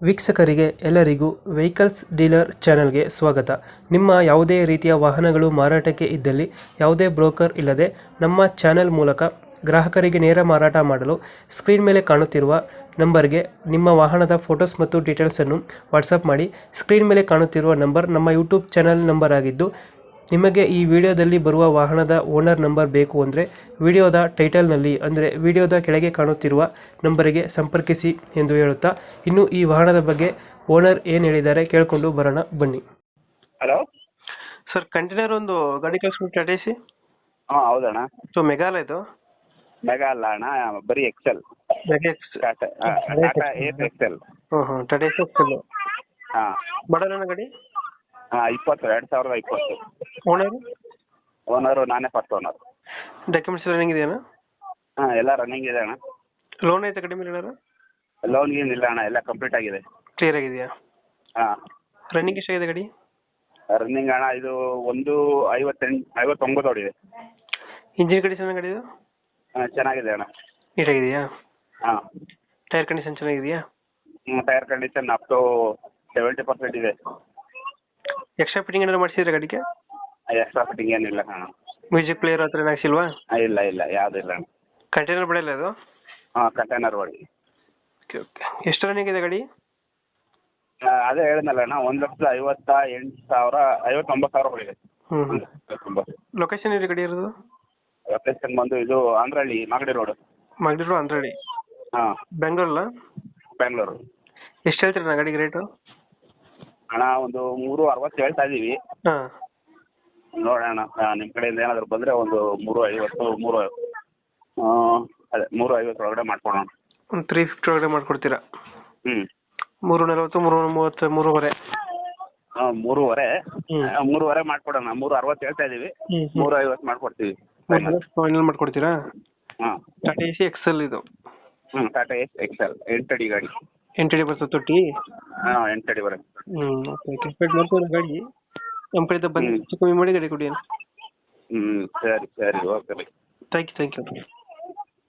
ವೀಕ್ಷಕರಿಗೆ ಎಲ್ಲರಿಗೂ vehicles dealer ಚಾನೆಲ್ಗೆ ಸ್ವಾಗತ. ನಿಮ್ಮ ಯಾವುದೇ ರೀತಿಯ ವಾಹನಗಳು ಮಾರಾಟಕ್ಕೆ ಇದ್ದಲ್ಲಿ ಯಾವುದೇ ಬ್ರೋಕರ್ ಇಲ್ಲದೆ ನಮ್ಮ ಚಾನೆಲ್ ಮೂಲಕ ಗ್ರಾಹಕರಿಗೆ ನೇರ ಮಾರಾಟ ಮಾಡಲು ಸ್ಕ್ರೀನ್ ಮೇಲೆ ಕಾಣುತ್ತಿರುವ ನಂಬರ್ಗೆ ನಿಮ್ಮ ವಾಹನದ ಫೋಟೋಸ್ ಮತ್ತು ಡೀಟೇಲ್ಸನ್ನು ವಾಟ್ಸಪ್ ಮಾಡಿ. ಸ್ಕ್ರೀನ್ ಮೇಲೆ ಕಾಣುತ್ತಿರುವ ನಂಬರ್ ನಮ್ಮ ಯೂಟ್ಯೂಬ್ ಚಾನೆಲ್ ನಂಬರ್ ಆಗಿದ್ದು, ನಿಮಗೆ ಈ ವಿಡಿಯೋದಲ್ಲಿ ಬರುವ ವಾಹನದ ಓನರ್ ನಂಬರ್ ಬೇಕು ಅಂದರೆ ವಿಡಿಯೋದ ಟೈಟಲ್ನಲ್ಲಿ ಅಂದರೆ ವಿಡಿಯೋದ ಕೆಳಗೆ ಕಾಣುತ್ತಿರುವ ನಂಬರಿಗೆ ಸಂಪರ್ಕಿಸಿ ಎಂದು ಹೇಳುತ್ತಾ, ಇನ್ನು ಈ ವಾಹನದ ಬಗ್ಗೆ ಓನರ್ ಏನು ಹೇಳಿದ್ದಾರೆ ಕೇಳಿಕೊಂಡು ಬರೋಣ ಬನ್ನಿ. ಹಲೋ ಸರ್, ಕಂಟೈನರ್ ಒಂದು ಗಾಡಿ ಕಳಿಸ್ಬಿಟ್ಟು ಟಾಟಾ ಎಸಿ. ಹಾಂ ಹೌದಣ್ಣ. ಸೊ ಮೆಗಾಲ ಇದು? ಮೆಗಾ ಅಲ್ಲ ಅಣ್ಣ, ಬರೀ ಎಕ್ಸೆಲ್. ಟಾಟಾ ಏಸ್ ಎಕ್ಸೆಲ್. ಹಾಂ ಟಾಟಾ ಎಸಿ ಎಕ್ಸೆಲ್. ಹಾಂ ಮಾಡಲ್ ಏನೋ ಗಾಡಿ? ಹಾಂ 2020. ಓನರ್? ಓನರು ನಾನೇ ಫಸ್ಟ್ ಓನರ್. ಡಾಕ್ಯುಮೆಂಟ್ಸ್ ರನ್ನಿಂಗ್ ಇದೆಯಾ? ಹಾಂ ಎಲ್ಲ ರನ್ನಿಂಗ್ ಇದೆ ಅಣ್ಣ. ಲೋನ್ ಐತೆ ಕಡಿಮೆ ಏನಾರು? ಲೋನ್ ಏನಿಲ್ಲ ಅಣ್ಣ, ಎಲ್ಲ ಕಂಪ್ಲೀಟ್ ಆಗಿದೆ. ಕ್ಲಿಯರ್ ಆಗಿದೆಯಾ? ಹಾಂ. ರನ್ನಿಂಗ್ ಎಷ್ಟಾಗಿದೆ ಗಾಡಿ? ರನ್ನಿಂಗ್ ಅಣ್ಣ ಇದು 59 ಓಡಿದೆ. ಇಂಜಿನ್ ಕಂಡೀಷನ್ ಗಾಡಿ ಇದು? ಚೆನ್ನಾಗಿದೆ ಅಣ್ಣ. ನೀಟಾಗಿದೆಯಾ? ಹಾಂ. ಟೈರ್ ಕಂಡೀಷನ್ ಚೆನ್ನಾಗಿದೆಯಾ? ಟೈರ್ ಕಂಡೀಷನ್ ಅಪ್ ಟು 70% ಇದೆ. ಎಕ್ಸ್ಟ್ರಾ ಫಿಟ್ಟಿಂಗ್ ಏನಾದ್ರು ಮಾಡಿಸಿದ್ರೆ ಗಾಡಿಗೆ? ಎಕ್ಸ್ಟ್ರಾ ಫಿಟ್ಟಿಂಗ್ ಏನಿಲ್ಲ ಅಣ್ಣ. ಮ್ಯೂಸಿಕ್ ಪ್ಲೇಯರ್ ಹತ್ರ ಏನು ಹಾಕ್ಸಿಲ್ವಾ? ಇಲ್ಲ ಯಾವುದು ಇಲ್ಲ ಅಣ್ಣ. ಕಂಟೈನರ್ ಬಿಡಲ್ಲ ಅದು? ಹಾಂ ಕಂಟೈನರ್ ಓಡಿ. ಓಕೆ. ಎಷ್ಟು ರನ್ನಿಂಗ್ ಇದೆ ಗಾಡಿ? ಅದೇ ಹೇಳಿದ್ನಲ್ಲ ಅಣ್ಣ, 1,58,000 ಓಡಿದೆ. ಲೊಕೇಶನ್ ಇದೆ ಗಾಡಿ ಇರೋದು? ಲೊಕೇಶನ್ ಬಂದು ಇದು ಆಂಧ್ರಹಳ್ಳಿ, ಮಾಗಡಿ ರೋಡ್. ಮಾಗಡಿ ರೋಡ್, ಆಂಧ್ರಹಳ್ಳಿ. ಹಾಂ. ಬೆಂಗಳೂರಲ್ಲ? ಬೆಂಗಳೂರು. ಎಷ್ಟು ಹೇಳ್ತೀರಿ ನಾ ಗಾಡಿಗೆ ರೇಟು? ಅಣ್ಣ ಒಂದು 360 ಹೇಳ್ತಾ ಇದ್ದೀವಿ. ಹಾಂ. ನೋಡೋಣ, ನಿಮ್ಮ ಕಡೆಯಿಂದ ಏನಾದರೂ ಬಂದರೆ ಒಂದು 350 ಅದೇ 350 ಒಳಗಡೆ ಮಾಡ್ಕೊಡೋಣ. ಒಂದು 350 ಒಳಗಡೆ ಮಾಡಿಕೊಡ್ತೀರಾ? ಹ್ಞೂ. 340, 330, 3.5. ಹಾಂ 3.5 ಮಾಡ್ಕೊಡೋಣ. 360 ಹೇಳ್ತಾ ಇದ್ದೀವಿ, 350 ಮಾಡ್ಕೊಡ್ತೀವಿ. ಫೈನಲ್ ಮಾಡ್ಕೊಡ್ತೀರಾ? ಹಾಂ. ಟಾಟಾ ಎಸಿ ಎಕ್ಸೆಲ್ ಇದು? ಟಾಟಾ ಎಸ್ ಎಕ್ಸೆಲ್ 8 ಅಡಿ ಗಾಡಿ. 8 ಅಡಿ ಬರ್ತದೆ ತೊಟ್ಟಿ? ಹಾಂ 8 ಅಡಿ ಬರುತ್ತೆ. ಓಕೆ. ಮಾಡ್ಕೊಳ್ಳಿ ಗಾಡಿ ನಮ್ಮ ಕಡೆಯಿಂದ ಬಂದು ಹೆಚ್ಚು ಕಮ್ಮಿ ಮಾಡಿ ಗಾಡಿ ಕೊಡಿ. ಸರಿ ಓಕೆ. Thank you.